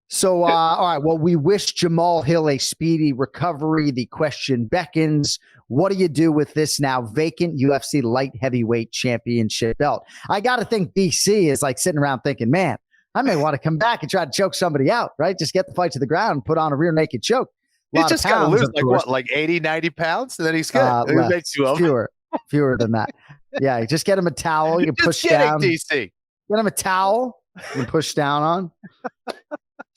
So, all right. Well, we wish Jamal Hill a speedy recovery. The question beckons. What do you do with this now vacant UFC light heavyweight championship belt? I got to think DC is like sitting around thinking, man, I may want to come back and try to choke somebody out, right? Just get the fight to the ground and put on a rear naked choke. He's just got to lose like 80, 90 pounds, and then he's good. Fewer than that. Yeah, just get him a towel. You can push down. DC. Get him a towel. You can push down on.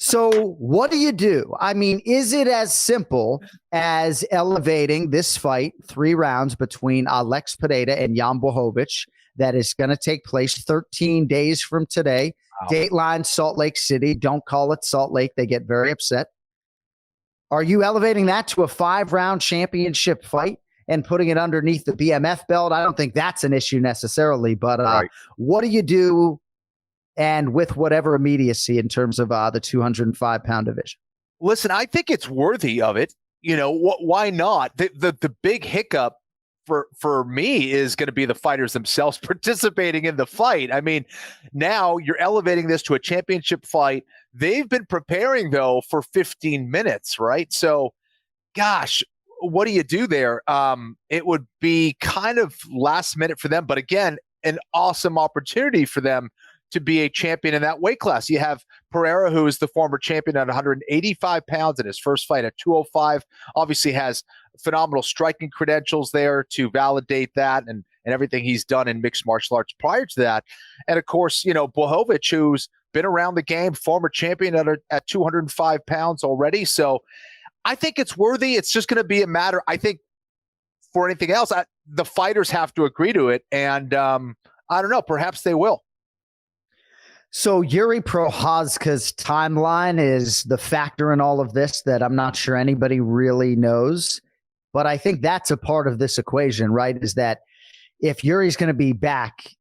So what do you do? I mean, is it as simple as elevating this fight 3 rounds between Alex Pereira and Jan Blachowicz that is going to take place 13 days from today? Wow. Dateline, Salt Lake City. Don't call it Salt Lake. They get very upset. Are you elevating that to a 5-round championship fight and putting it underneath the BMF belt? I don't think that's an issue necessarily, but What do you do? And with whatever immediacy in terms of the 205-pound division. Listen, I think it's worthy of it. You know, why not? The big hiccup for me is going to be the fighters themselves participating in the fight. I mean, now you're elevating this to a championship fight. They've been preparing, though, for 15 minutes, right? So, gosh, what do you do there? It would be kind of last minute for them. But again, an awesome opportunity for them to be a champion in that weight class. You have Pereira, who is the former champion at 185 pounds in his first fight at 205, obviously has phenomenal striking credentials there to validate that and everything he's done in mixed martial arts prior to that. And of course, you know, Blachowicz, who's been around the game, former champion at 205 pounds already. So I think it's worthy. It's just going to be a matter, I think, for anything else, the fighters have to agree to it. And I don't know, perhaps they will. So Yuri Prochazka's timeline is the factor in all of this that I'm not sure anybody really knows. But I think that's a part of this equation, right? Is that if Yuri's going to be back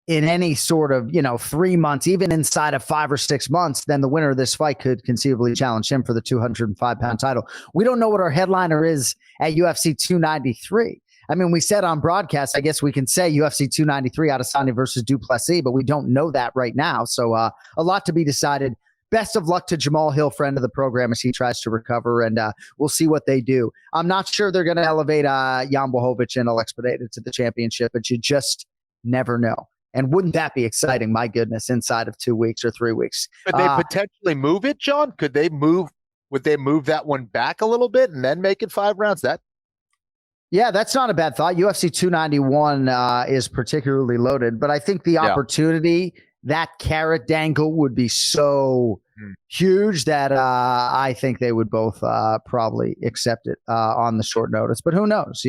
in any sort of, 3 months, even inside of 5 or 6 months, then the winner of this fight could conceivably challenge him for the 205-pound title. We don't know what our headliner is at UFC 293. I mean, we said on broadcast, I guess we can say UFC 293 Adesanya versus Duplessis, but we don't know that right now. So a lot to be decided. Best of luck to Jamal Hill, friend of the program, as he tries to recover, and we'll see what they do. I'm not sure they're going to elevate Jan Blachowicz and Alex Pereira to the championship, but you just never know. And wouldn't that be exciting, my goodness, inside of 2 weeks or 3 weeks? Could they potentially move it, John? Would they move that one back a little bit and then make it 5 rounds? Yeah, that's not a bad thought. UFC 291 is particularly loaded, but I think the opportunity, that carrot dangle would be so huge that I think they would both probably accept it on the short notice. But who knows?